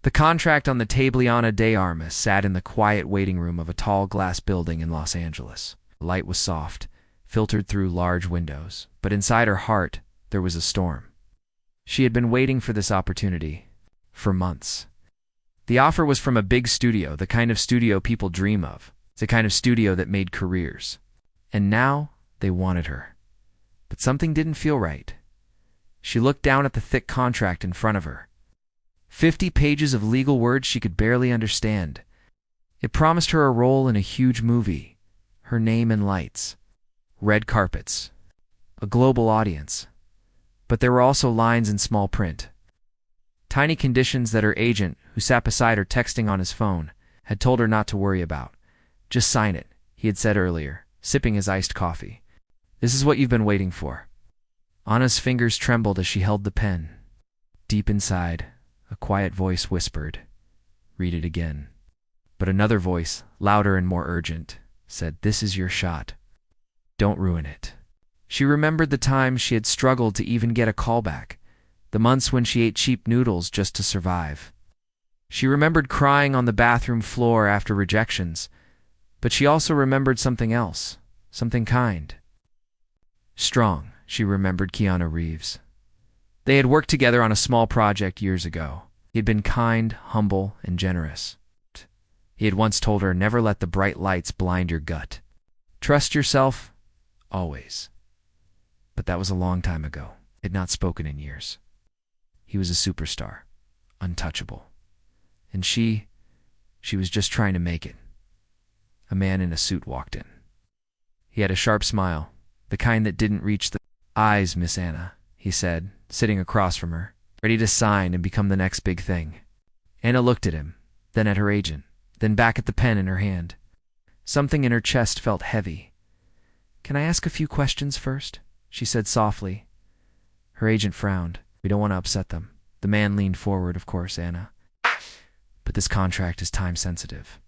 The contract on the Tabliana de Armas sat in the quiet waiting room of a tall glass building in Los Angeles. The light was soft, filtered through large windows, but inside her heart there was a storm. She had been waiting for this opportunity for months. The offer was from a big studio, the kind of studio people dream of. It's the kind of studio that made careers. And now they wanted her. But something didn't feel right. She looked down at the thick contract in front of her. 50 pages of legal words she could barely understand. It promised her a role in a huge movie, her name in lights, red carpets, a global audience. But there were also lines in small print. Tiny conditions that her agent, who sat beside her texting on his phone, had told her not to worry about. Just sign it, he had said earlier, sipping his iced coffee. This is what you've been waiting for. Anna's fingers trembled as she held the pen. Deep inside, a quiet voice whispered, "Read it again." But another voice, louder and more urgent, said, "This is your shot. Don't ruin it." She remembered the times she had struggled to even get a callback, the months when she ate cheap noodles just to survive. She remembered crying on the bathroom floor after rejections, but she also remembered something else, something kind. Strong, she remembered Keanu Reeves. They had worked together on a small project years ago. He had been kind, humble, and generous. He had once told her, "Never let the bright lights blind your gut. Trust yourself, always." But that was a long time ago. He had not spoken in years. He was a superstar, untouchable. And she was just trying to make it. A man in a suit walked in. He had a sharp smile, the kind that didn't reach the eyes, "Miss Anna," he said, sitting across from her, ready to sign and become the next big thing. Anna looked at him, then at her agent, then back at the pen in her hand. Something in her chest felt heavy. "Can I ask a few questions first?" she said softly. Her agent frowned. "We don't want to upset them." The man leaned forward, "Of course, Anna. But this contract is time-sensitive.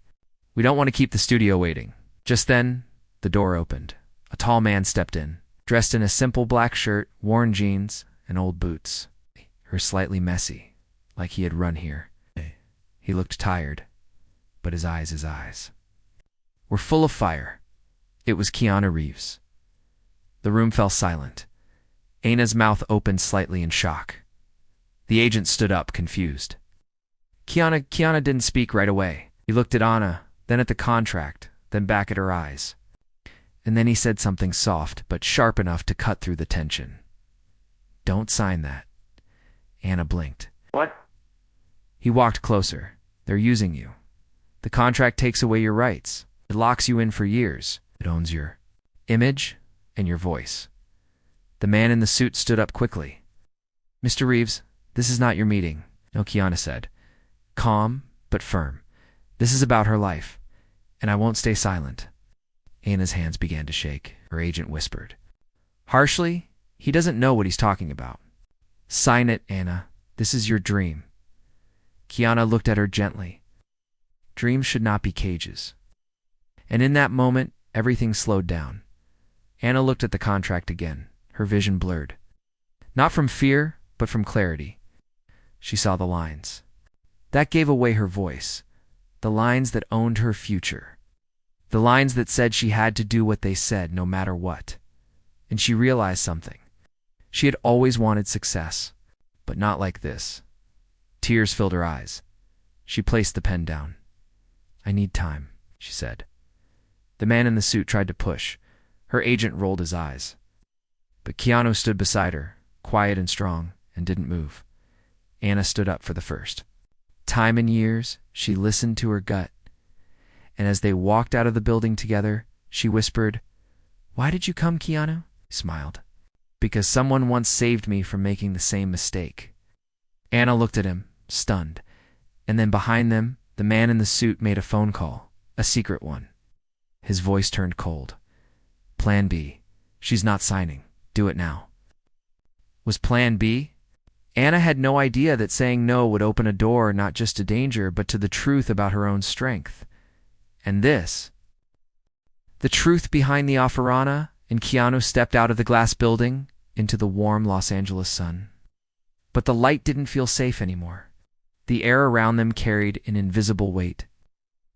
We don't want to keep the studio waiting." Just then, the door opened. A tall man stepped in, dressed in a simple black shirt, worn jeans, and old boots. Her slightly messy, like he had run here. He looked tired, but his eyes were full of fire. It was Keanu Reeves. The room fell silent. Anna's mouth opened slightly in shock. The agent stood up, confused. Keanu didn't speak right away. He looked at Anna, then at the contract, then back at her eyes. And then he said something soft, but sharp enough to cut through the tension. "Don't sign that." Anna blinked. "What?" He walked closer. "They're using you. The contract takes away your rights. It locks you in for years. It owns your image and your voice." The man in the suit stood up quickly. "Mr. Reeves, this is not your meeting." "No," Keanu said, calm but firm. "This is about her life, and I won't stay silent." Anna's hands began to shake. Her agent whispered, harshly, "He doesn't know what he's talking about." "Sign it, Anna. This is your dream." Keanu looked at her gently. Dreams should not be cages. And in that moment, everything slowed down. Anna looked at the contract again, her vision blurred. Not from fear, but from clarity. She saw the lines. That gave away her voice. The lines that owned her future. The lines that said she had to do what they said, no matter what. And she realized something. She had always wanted success, but not like this. Tears filled her eyes. She placed the pen down. "I need time," she said. The man in the suit tried to push. Her agent rolled his eyes. But Keanu stood beside her, quiet and strong, and didn't move. Anna stood up for the first time in years. She listened to her gut. And as they walked out of the building together, she whispered, "Why did you come, Keanu?" He smiled. "Because someone once saved me from making the same mistake." Anna looked at him, stunned. And then behind them, the man in the suit made a phone call, a secret one. His voice turned cold. "Plan B. She's not signing. Do it now." Was Plan B? Anna had no idea that saying no would open a door not just to danger, but to the truth about her own strength. And this. The truth behind the offer. Anna and Keanu stepped out of the glass building into the warm Los Angeles sun. But the light didn't feel safe anymore. The air around them carried an invisible weight.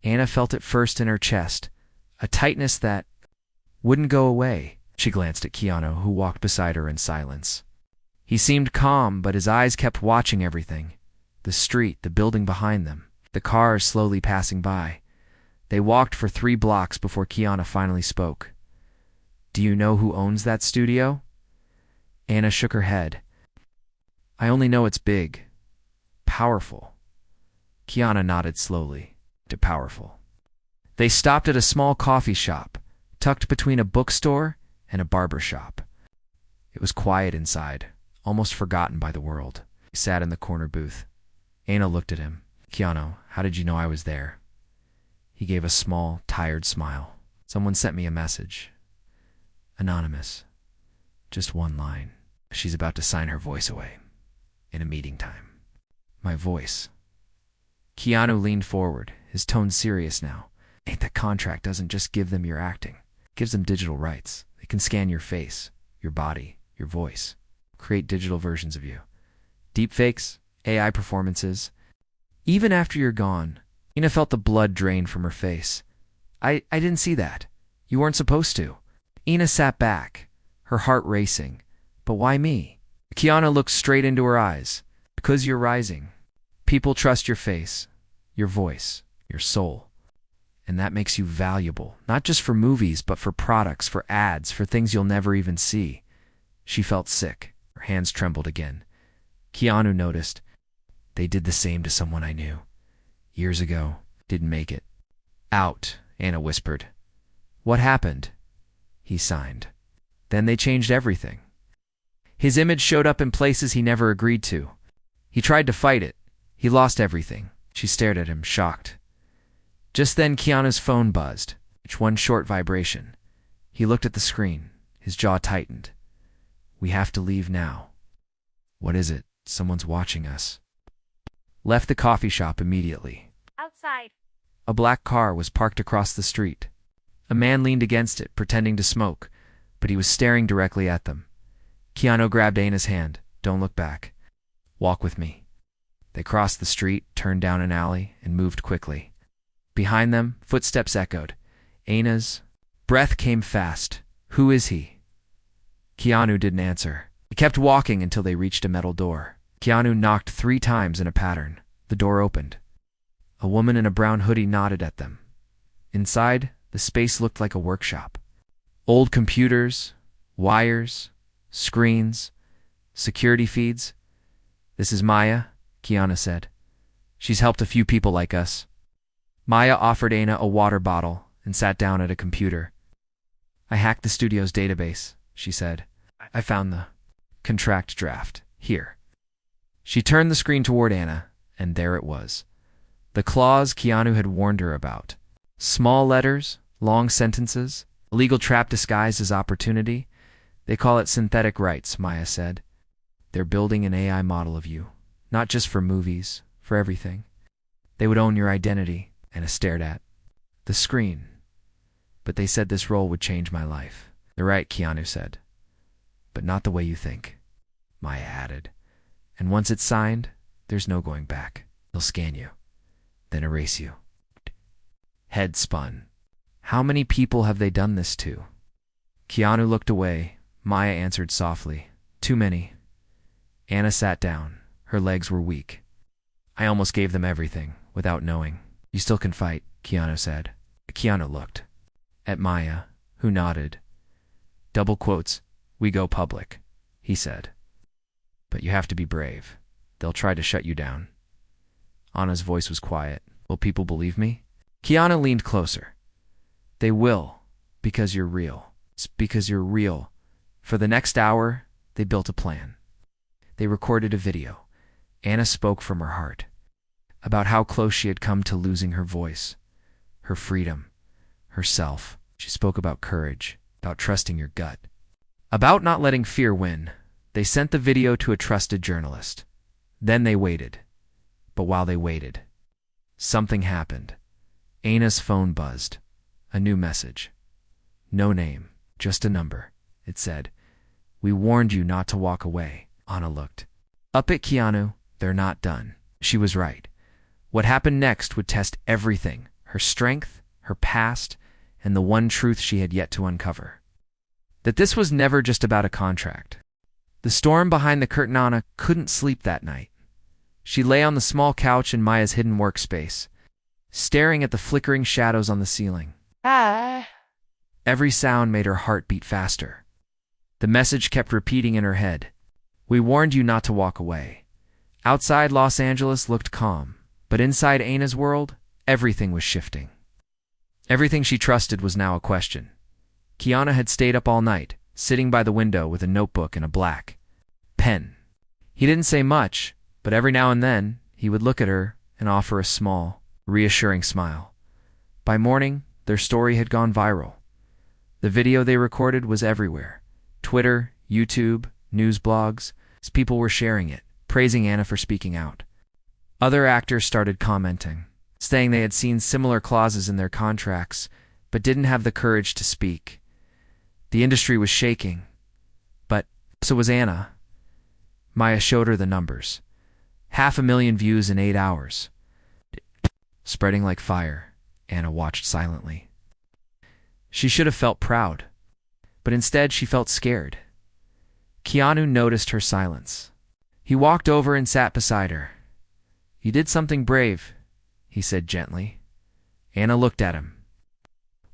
Anna felt it first in her chest, a tightness that wouldn't go away. She glanced at Keanu, who walked beside her in silence. He seemed calm, but his eyes kept watching everything. The street, the building behind them, the cars slowly passing by. They walked for 3 blocks before Keanu finally spoke. "Do you know who owns that studio?" Anna shook her head. "I only know it's big. Powerful." Keanu nodded slowly. To powerful. They stopped at a small coffee shop, tucked between a bookstore and a barber shop. It was quiet inside, almost forgotten by the world. He sat in the corner booth. Anna looked at him. "Keanu, how did you know I was there?" He gave a small, tired smile. "Someone sent me a message. Anonymous. Just 1 line. She's about to sign her voice away. In a meeting time." "My voice." Keanu leaned forward, his tone serious now. "That contract doesn't just give them your acting. It gives them digital rights. They can scan your face, your body, your voice, create digital versions of you. Deepfakes, AI performances. Even after you're gone." Ina felt the blood drain from her face. I didn't see that. You weren't supposed to." Ina sat back, her heart racing. "But why me?" Keanu looked straight into her eyes. "Because you're rising. People trust your face, your voice, your soul. And that makes you valuable, not just for movies, but for products, for ads, for things you'll never even see." She felt sick. Her hands trembled again. Keanu noticed. "They did the same to someone I knew. Years ago. Didn't make it." "Out," Anna whispered. "What happened?" He signed. "Then they changed everything." His image showed up in places he never agreed to. He tried to fight it. He lost everything. She stared at him, shocked. Just then Keanu's phone buzzed. One short vibration. He looked at the screen. His jaw tightened. "We have to leave now." "What is it?" "Someone's watching us." Left the coffee shop immediately. Outside. A black car was parked across the street. A man leaned against it, pretending to smoke, but he was staring directly at them. Keanu grabbed Anna's hand. "Don't look back. Walk with me." They crossed the street, turned down an alley, and moved quickly. Behind them, footsteps echoed. Anna's breath came fast. "Who is he?" Keanu didn't answer. He kept walking until they reached a metal door. Keanu knocked 3 times in a pattern. The door opened. A woman in a brown hoodie nodded at them. Inside, the space looked like a workshop. Old computers, wires, screens, security feeds. "This is Maya," Keanu said. "She's helped a few people like us." Maya offered Anna a water bottle and sat down at a computer. "I hacked the studio's database," she said. "I found the contract draft. Here." She turned the screen toward Anna, and there it was. The clause Keanu had warned her about. Small letters, long sentences, a legal trap disguised as opportunity. "They call it synthetic rights," Maya said. "They're building an AI model of you, not just for movies, for everything. They would own your identity," Anna stared at the screen. "But they said this role would change my life." "They're right," Keanu said. "But not the way you think," Maya added. "And once it's signed, there's no going back. They'll scan you, then erase you." Head spun. "How many people have they done this to?" Keanu looked away. Maya answered softly. "Too many." Anna sat down. Her legs were weak. "I almost gave them everything, without knowing." "You still can fight," Keanu said. Keanu looked at Maya, who nodded. "Double quotes, we go public," he said. "But you have to be brave. They'll try to shut you down." Anna's voice was quiet. "Will people believe me?" Keanu leaned closer. "They will, because you're real. It's because you're real." For the next hour, they built a plan. They recorded a video. Anna spoke from her heart, about how close she had come to losing her voice, her freedom, herself. She spoke about courage, about trusting your gut, about not letting fear win. They sent the video to a trusted journalist. Then they waited. But while they waited, something happened. Anna's phone buzzed. A new message. No name, just a number. It said, "We warned you not to walk away." Anna looked up at Keanu. "They're not done." She was right. What happened next would test everything, her strength, her past, and the one truth she had yet to uncover. That this was never just about a contract. The storm behind the curtain. Anna couldn't sleep that night. She lay on the small couch in Maya's hidden workspace, staring at the flickering shadows on the ceiling. Every sound made her heart beat faster. The message kept repeating in her head. We warned you not to walk away. Outside Los Angeles looked calm, but inside Anna's world, everything was shifting. Everything she trusted was now a question. Keanu had stayed up all night, sitting by the window with a notebook and a black pen. He didn't say much, but every now and then, he would look at her and offer a small, reassuring smile. By morning, their story had gone viral. The video they recorded was everywhere. Twitter, YouTube, news blogs. People were sharing it, praising Anna for speaking out. Other actors started commenting, saying they had seen similar clauses in their contracts, but didn't have the courage to speak. The industry was shaking. But so was Anna. Maya showed her the numbers. 500,000 views in 8 hours. Spreading like fire, Anna watched silently. She should have felt proud, but instead she felt scared. Keanu noticed her silence. He walked over and sat beside her. You did something brave, he said gently. Anna looked at him.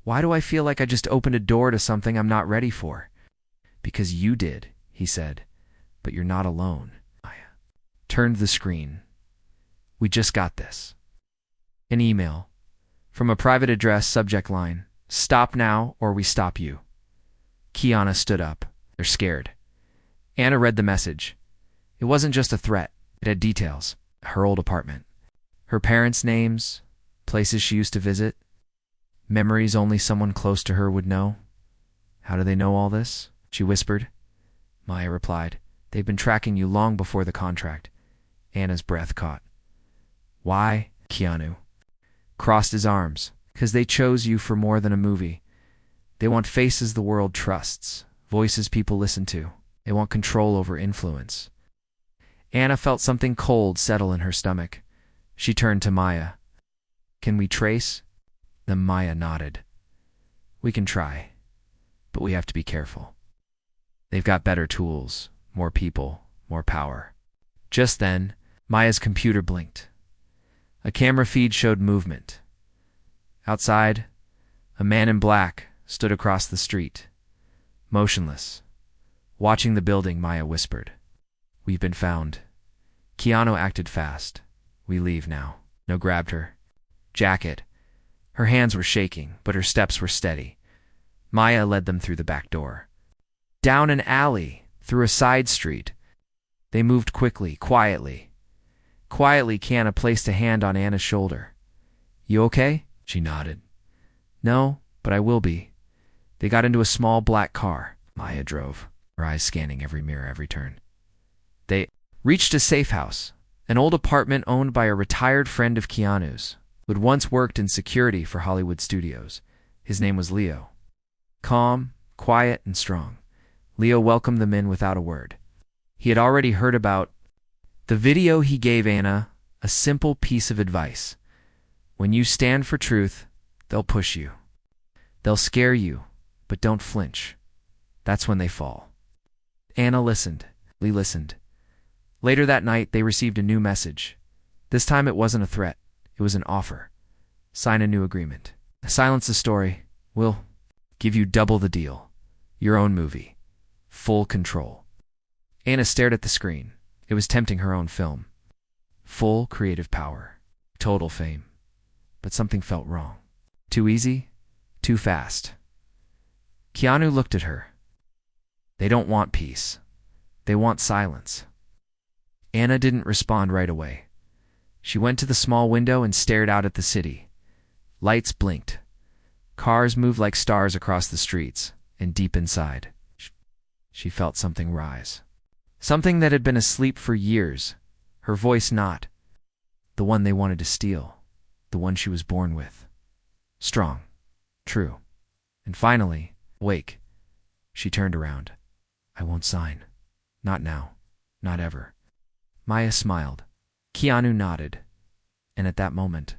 Why do I feel like I just opened a door to something I'm not ready for? Because you did, he said, but you're not alone. Maya turned the screen. We just got this. An email. From a private address, subject line. Stop now or we stop you. Keanu stood up. They're scared. Anna read the message. It wasn't just a threat. It had details. Her old apartment. Her parents' names. Places she used to visit. Memories only someone close to her would know. How do they know all this? She whispered. Maya replied. They've been tracking you long before the contract. Anna's breath caught. Why? Keanu crossed his arms. Because they chose you for more than a movie. They want faces the world trusts, voices people listen to. They want control over influence. Anna felt something cold settle in her stomach. She turned to Maya. Can we trace? Then Maya nodded. We can try, but we have to be careful. They've got better tools, more people, more power. Just then, Maya's computer blinked. A camera feed showed movement. Outside, a man in black stood across the street, motionless. Watching the building, Maya whispered. We've been found. Keanu acted fast. We leave now. No grabbed her jacket. Her hands were shaking, but her steps were steady. Maya led them through the back door. Down an alley, through a side street. They moved quickly, quietly. Quietly, Keanu placed a hand on Anna's shoulder. You okay? She nodded. No, but I will be. They got into a small black car. Maya drove, her eyes scanning every mirror, every turn. They reached a safe house, an old apartment owned by a retired friend of Keanu's, who had once worked in security for Hollywood studios. His name was Leo. Calm, quiet, and strong, Leo welcomed them in without a word. He had already heard about the video. He gave Anna a simple piece of advice. When you stand for truth, they'll push you. They'll scare you, but don't flinch. That's when they fall. Anna listened. Lee listened. Later that night, they received a new message. This time it wasn't a threat. It was an offer. Sign a new agreement. Silence the story. We'll give you double the deal. Your own movie. Full control. Anna stared at the screen. It was tempting her own film. Full creative power. Total fame. But something felt wrong. Too easy, too fast. Keanu looked at her. They don't want peace. They want silence. Anna didn't respond right away. She went to the small window and stared out at the city. Lights blinked. Cars moved like stars across the streets, and deep inside, she felt something rise. Something that had been asleep for years, her voice not. The one they wanted to steal. The one she was born with. Strong. True. And finally, awake. She turned around. I won't sign. Not now. Not ever. Maya smiled. Keanu nodded, and at that moment,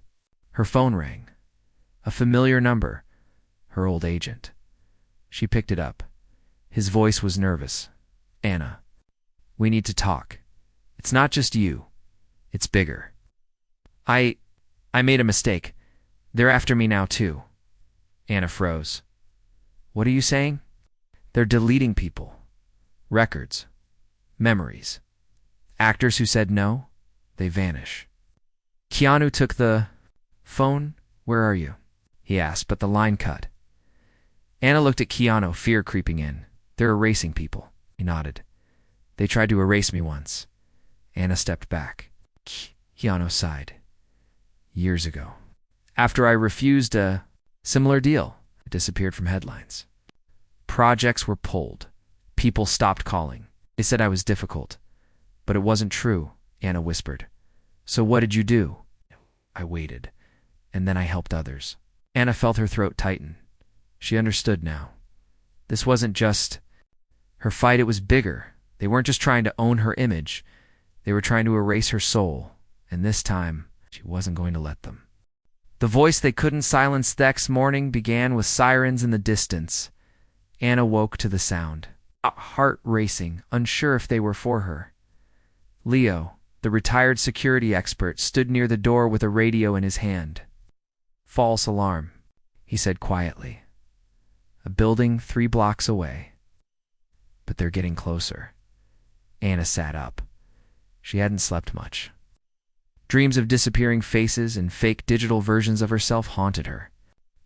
her phone rang. A familiar number, her old agent. She picked it up. His voice was nervous. "Anna, we need to talk. It's not just you. It's bigger. I made a mistake. They're after me now, too." Anna froze. "What are you saying?" "They're deleting people. Records. Memories. Actors who said no, they vanish." Keanu took the phone. "Where are you?" he asked, but the line cut. Anna looked at Keanu, fear creeping in. "They're erasing people." He nodded. "They tried to erase me once." Anna stepped back. Keanu sighed. "Years ago. After I refused a similar deal, it disappeared from headlines. Projects were pulled. People stopped calling. They said I was difficult. But it wasn't true," Anna whispered. "So what did you do?" "I waited. And then I helped others." Anna felt her throat tighten. She understood now. This wasn't just her fight, it was bigger. They weren't just trying to own her image. They were trying to erase her soul. And this time, she wasn't going to let them. The voice they couldn't silence the next morning began with sirens in the distance. Anna woke to the sound, heart racing, unsure if they were for her. Leo, the retired security expert, stood near the door with a radio in his hand. "False alarm," he said quietly. "A building 3 blocks away. But they're getting closer." Anna sat up. She hadn't slept much. Dreams of disappearing faces and fake digital versions of herself haunted her.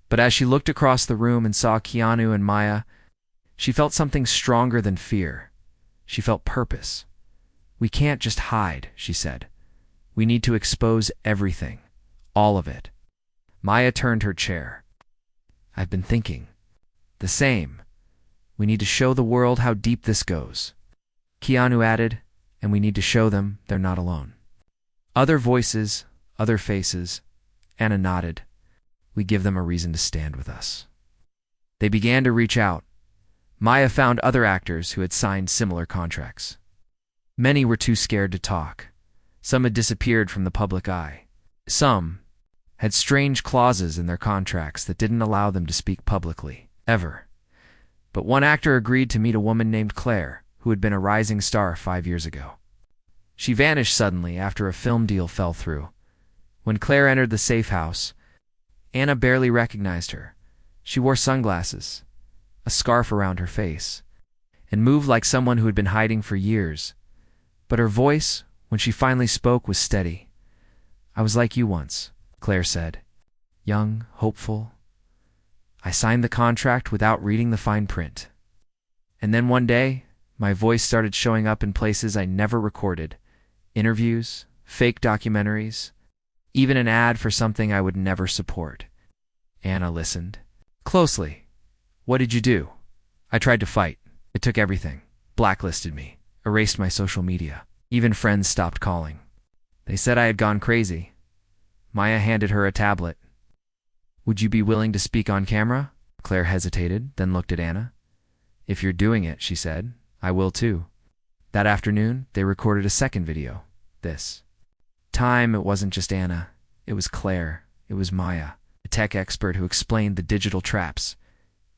But as she looked across the room and saw Keanu and Maya, she felt something stronger than fear. She felt purpose. "We can't just hide," she said. "We need to expose everything. All of it." Maya turned her chair. "I've been thinking. The same. We need to show the world how deep this goes." Keanu added, "And we need to show them they're not alone." Other voices, other faces. Anna nodded. "We give them a reason to stand with us." They began to reach out. Maya found other actors who had signed similar contracts. Many were too scared to talk. Some had disappeared from the public eye. Some had strange clauses in their contracts that didn't allow them to speak publicly, ever. But one actor agreed to meet a woman named Claire, who had been a rising star 5 years ago. She vanished suddenly after a film deal fell through. When Claire entered the safe house, Anna barely recognized her. She wore sunglasses, a scarf around her face, and moved like someone who had been hiding for years. But her voice, when she finally spoke, was steady. "I was like you once," Claire said. "Young, hopeful. I signed the contract without reading the fine print. And then one day, my voice started showing up in places I never recorded. Interviews, fake documentaries, even an ad for something I would never support." Anna listened closely. "What did you do?" "I tried to fight. It took everything. Blacklisted me. Erased my social media. Even friends stopped calling. They said I had gone crazy." Maya handed her a tablet. "Would you be willing to speak on camera?" Claire hesitated, then looked at Anna. "If you're doing it," she said, "I will too." That afternoon, they recorded a second video. This time, it wasn't just Anna. It was Claire. It was Maya, a tech expert who explained the digital traps.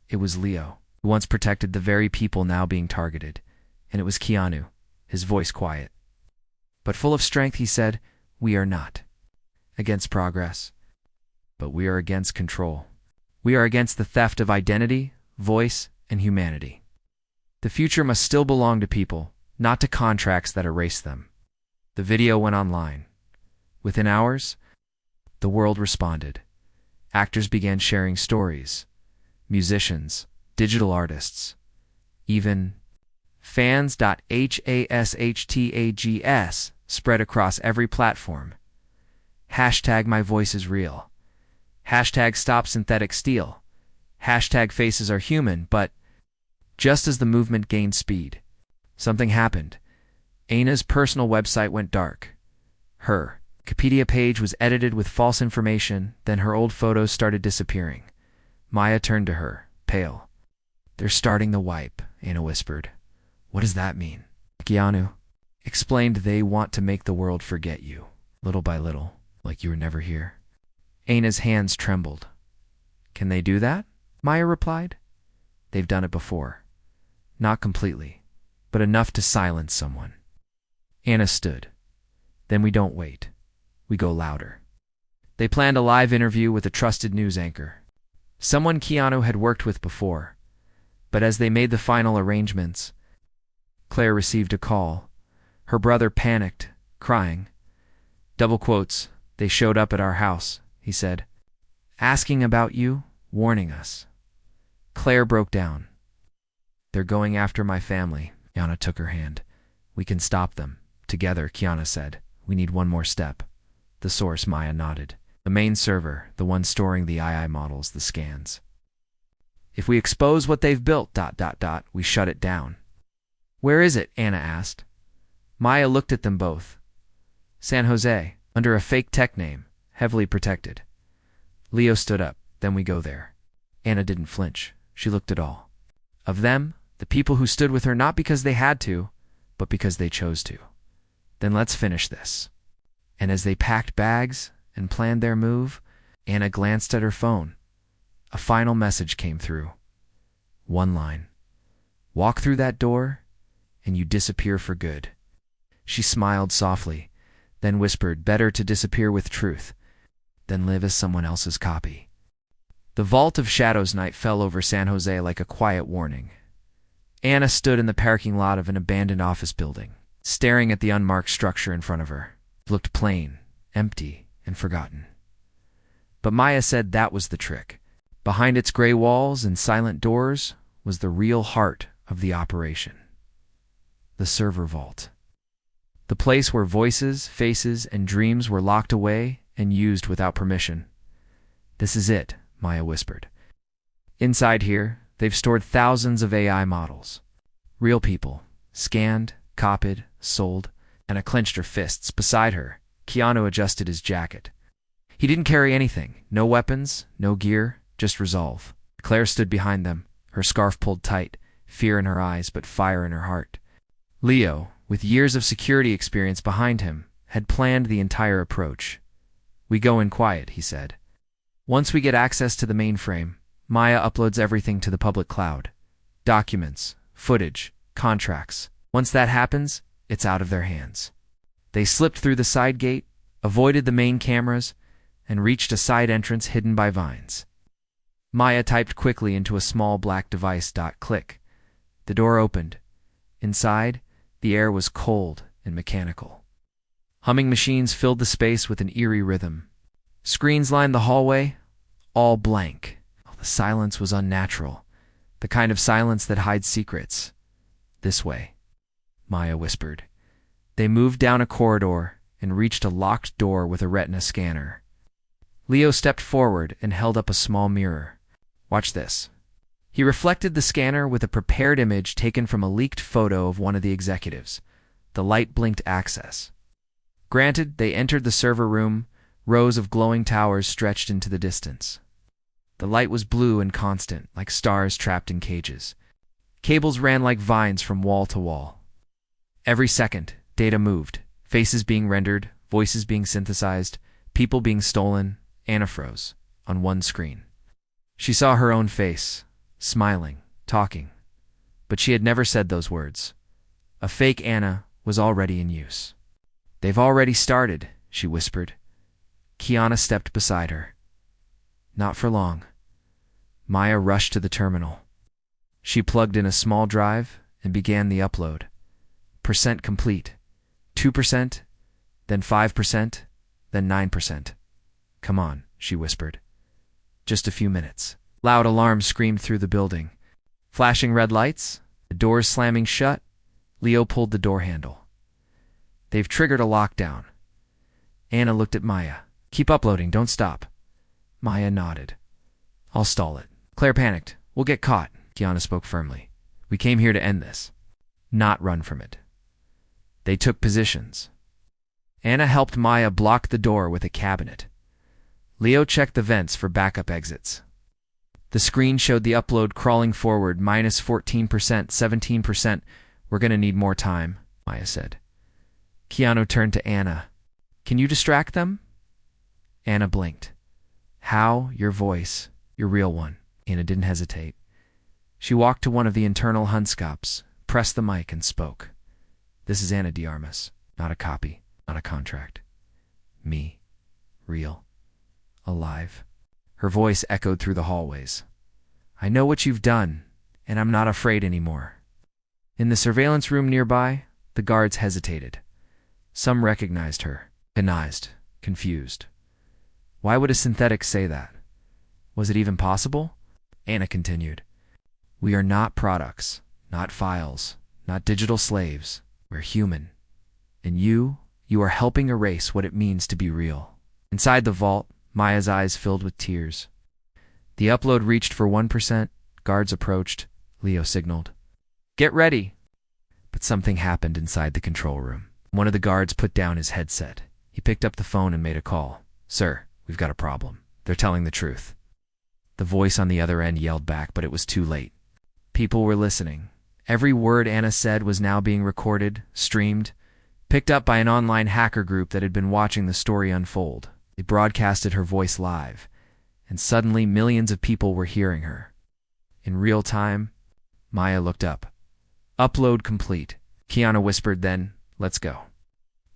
It was Leo, who once protected the very people now being targeted. And it was Keanu, his voice quiet, but full of strength. He said, "We are not against progress, but we are against control. We are against the theft of identity, voice, and humanity. The future must still belong to people, not to contracts that erase them." The video went online. Within hours, the world responded. Actors began sharing stories. Musicians, digital artists, even fans.hashtags spread across every platform. Hashtag my voice is real. Hashtag stop synthetic steel. Hashtag faces are human. But just as the movement gained speed, something happened. Anna's personal website went dark. Her Wikipedia page was edited with false information, then her old photos started disappearing. Maya turned to her, pale. "They're starting the wipe," Anna whispered. "What does that mean?" Keanu explained, "They want to make the world forget you." little by little, like you were never here. Anna's hands trembled. Can they do that? Maya replied. They've done it before. Not completely, but enough to silence someone. Anna stood. Then we don't wait. We go louder. They planned a live interview with a trusted news anchor, someone Keanu had worked with before. But as they made the final arrangements, Claire received a call. Her brother panicked, crying. Double quotes, they showed up at our house, he said. Asking about you, warning us. Claire broke down. They're going after my family. Yana took her hand. We can stop them. Together, Kiana said. We need one more step. The source, Maya nodded. The main server, the one storing the AI models, the scans. If we expose what they've built, we shut it down. Where is it? Anna asked. Maya looked at them both. San Jose, under a fake tech name, heavily protected. Leo stood up. Then we go there. Anna didn't flinch. She looked at all of them, the people who stood with her not because they had to, but because they chose to. Then let's finish this. And as they packed bags and planned their move, Anna glanced at her phone. A final message came through. One line. Walk through that door, and you disappear for good. She smiled softly, then whispered, better to disappear with truth than live as someone else's copy. The vault of shadows night fell over San Jose like a quiet warning. Anna stood in the parking lot of an abandoned office building, staring at the unmarked structure in front of her. It looked plain, empty, and forgotten. But Maya said that was the trick. Behind its gray walls and silent doors was the real heart of the operation. The server vault. The place where voices, faces, and dreams were locked away and used without permission. This is it, Maya whispered. Inside here, they've stored thousands of AI models. Real people, scanned, copied, sold. Anna clenched her fists. Beside her, Keanu adjusted his jacket. He didn't carry anything. No weapons, no gear, just resolve. Claire stood behind them, her scarf pulled tight, fear in her eyes but fire in her heart. Leo, with years of security experience behind him, had planned the entire approach. We go in quiet, he said. Once we get access to the mainframe, Maya uploads everything to the public cloud. Documents, footage, contracts. Once that happens, it's out of their hands. They slipped through the side gate, avoided the main cameras, and reached a side entrance hidden by vines. Maya typed quickly into a small black device. Click. The door opened. Inside, the air was cold and mechanical. Humming machines filled the space with an eerie rhythm. Screens lined the hallway, all blank. The silence was unnatural, the kind of silence that hides secrets. This way, Maya whispered. They moved down a corridor and reached a locked door with a retina scanner. Leo stepped forward and held up a small mirror. Watch this. He reflected the scanner with a prepared image taken from a leaked photo of one of the executives. The light blinked access. Granted, they entered the server room. Rows of glowing towers stretched into the distance. The light was blue and constant, like stars trapped in cages. Cables ran like vines from wall to wall. Every second, data moved, faces being rendered, voices being synthesized, people being stolen. Anna froze, on one screen. She saw her own face, smiling, talking. But she had never said those words. A fake Anna was already in use. They've already started, she whispered. Kiana stepped beside her. Not for long. Maya rushed to the terminal. She plugged in a small drive and began the upload. Percent complete. 2%, then 5%, then 9%. Come on, she whispered. Just a few minutes. Loud alarms screamed through the building. Flashing red lights, the doors slamming shut. Leo pulled the door handle. They've triggered a lockdown. Anna looked at Maya. Keep uploading, don't stop. Maya nodded. I'll stall it. Claire panicked. We'll get caught, Kiana spoke firmly. We came here to end this, not run from it. They took positions. Anna helped Maya block the door with a cabinet. Leo checked the vents for backup exits. The screen showed the upload crawling forward, -14%, 17%. We're going to need more time, Maya said. Keanu turned to Anna. Can you distract them? Anna blinked. How? Your voice. Your real one. Anna didn't hesitate. She walked to one of the internal Hunscopes, pressed the mic, and spoke. This is Ana de Armas. Not a copy, not a contract. Me. Real. Alive. Her voice echoed through the hallways. I know what you've done, and I'm not afraid anymore. In the surveillance room nearby, the guards hesitated. Some recognized her, confused. Why would a synthetic say that? Was it even possible? Anna continued. We are not products, not files, not digital slaves. We're human. And you are helping erase what it means to be real. Inside the vault, Maya's eyes filled with tears. The upload reached for 1%. Guards approached. Leo signaled. Get ready. But something happened inside the control room. One of the guards put down his headset. He picked up the phone and made a call. Sir, we've got a problem. They're telling the truth. The voice on the other end yelled back, but it was too late. People were listening. Every word Anna said was now being recorded, streamed, picked up by an online hacker group that had been watching the story unfold. They broadcasted her voice live, and suddenly millions of people were hearing her. In real time, Maya looked up. Upload complete. Keanu whispered then, let's go.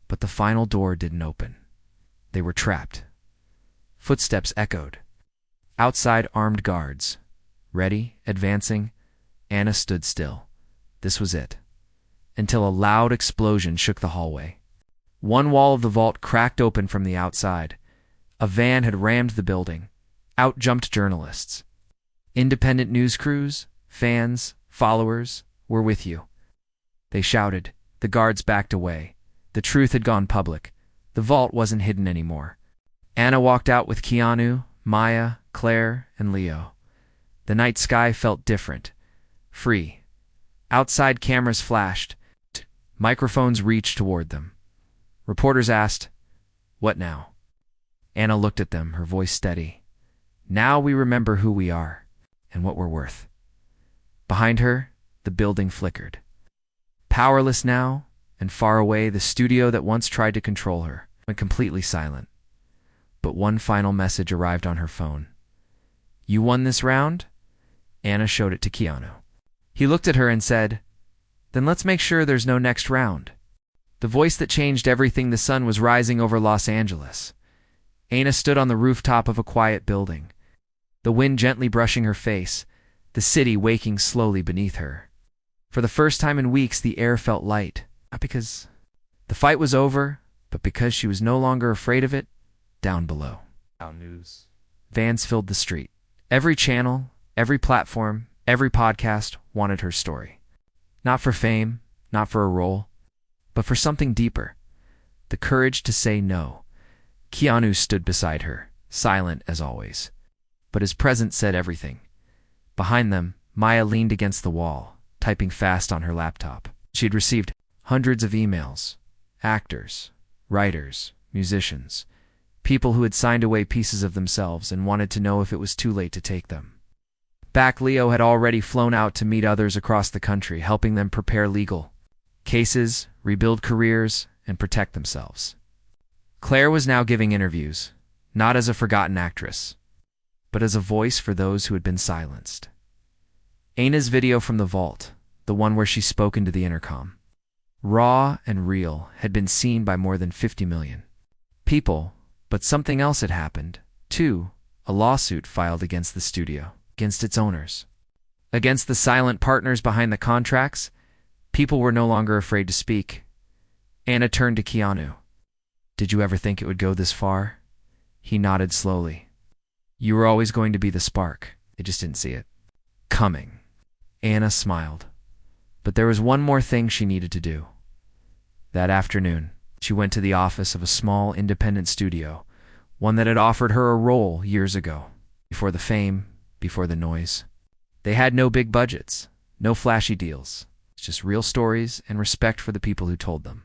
But the final door didn't open. They were trapped. Footsteps echoed. Outside, armed guards. Ready, advancing. Anna stood still. This was it. Until a loud explosion shook the hallway. One wall of the vault cracked open from the outside. A van had rammed the building. Out jumped journalists. Independent news crews, fans, followers, we're with you. They shouted. The guards backed away. The truth had gone public. The vault wasn't hidden anymore. Anna walked out with Keanu, Maya, Claire, and Leo. The night sky felt different. Free. Outside, cameras flashed. Microphones reached toward them. Reporters asked, what now? Anna looked at them, her voice steady. Now we remember who we are and what we're worth. Behind her, the building flickered. Powerless now, and far away, the studio that once tried to control her went completely silent. But one final message arrived on her phone. You won this round? Anna showed it to Keanu. He looked at her and said, then let's make sure there's no next round. The voice that changed everything. The sun was rising over Los Angeles. Anna stood on the rooftop of a quiet building, the wind gently brushing her face, the city waking slowly beneath her. For the first time in weeks, the air felt light, not because the fight was over, but because she was no longer afraid of it. Down below. News. Vans filled the street. Every channel, every platform, every podcast wanted her story. Not for fame, not for a role, but for something deeper. The courage to say no. Keanu stood beside her, silent as always. But his presence said everything. Behind them, Maya leaned against the wall, typing fast on her laptop. She had received hundreds of emails. Actors, writers, musicians, people who had signed away pieces of themselves and wanted to know if it was too late to take them. Back, Leo had already flown out to meet others across the country, helping them prepare legal cases, rebuild careers, and protect themselves. Claire was now giving interviews, not as a forgotten actress, but as a voice for those who had been silenced. Anna's video from the vault, the one where she spoke into the intercom, raw and real, had been seen by more than 50 million people, but something else had happened, too. A lawsuit filed against the studio, against its owners, against the silent partners behind the contracts. People were no longer afraid to speak. Anna turned to Keanu. Did you ever think it would go this far? He nodded slowly. You were always going to be the spark. They just didn't see it coming. Anna smiled. But there was one more thing she needed to do. That afternoon, she went to the office of a small independent studio, one that had offered her a role years ago, before the fame, before the noise. They had no big budgets, no flashy deals, just real stories and respect for the people who told them.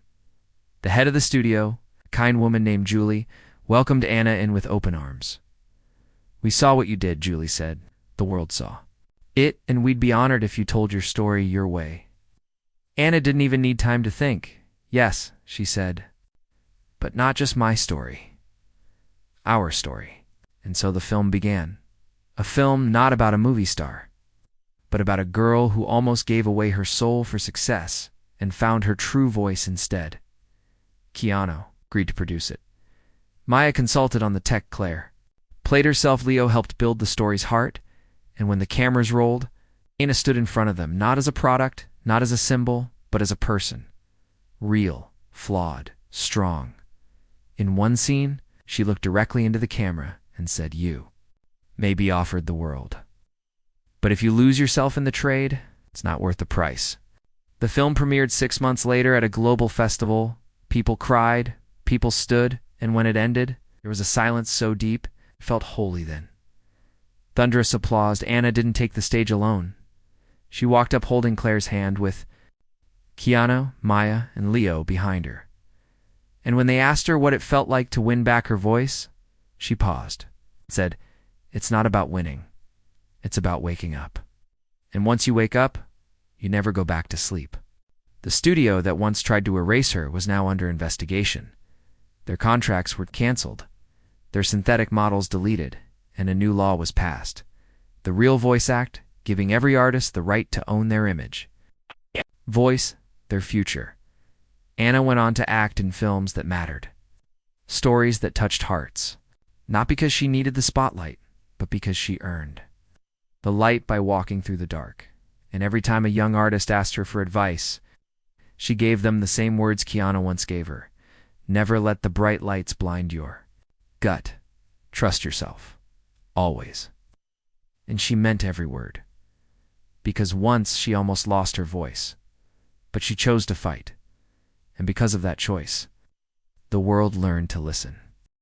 The head of the studio, a kind woman named Julie, welcomed Anna in with open arms. We saw what you did, Julie said. The world saw it, and we'd be honored if you told your story your way. Anna didn't even need time to think. Yes, she said. But not just my story. Our story. And so the film began. A film not about a movie star, but about a girl who almost gave away her soul for success and found her true voice instead. Keanu agreed to produce it. Maya consulted on the tech. Claire played herself. Leo helped build the story's heart, and when the cameras rolled, Anna stood in front of them, not as a product, not as a symbol, but as a person. Real, flawed, strong. In one scene, she looked directly into the camera and said, "You may be offered the world, but if you lose yourself in the trade, it's not worth the price." The film premiered 6 months later at a global festival. People cried, people stood, and when it ended, there was a silence so deep, it felt holy then. Thunderous applause. Anna didn't take the stage alone. She walked up holding Claire's hand with Keanu, Maya, and Leo behind her. And when they asked her what it felt like to win back her voice, she paused and said, "It's not about winning. It's about waking up. And once you wake up, you never go back to sleep." The studio that once tried to erase her was now under investigation. Their contracts were canceled, their synthetic models deleted, and a new law was passed. The Real Voice Act, giving every artist the right to own their image, voice, their future. Anna went on to act in films that mattered, stories that touched hearts, not because she needed the spotlight, but because she earned the light by walking through the dark. And every time a young artist asked her for advice, she gave them the same words Keanu once gave her: "Never let the bright lights blind your gut. Trust yourself. Always." And she meant every word. Because once she almost lost her voice, but she chose to fight. And because of that choice, the world learned to listen.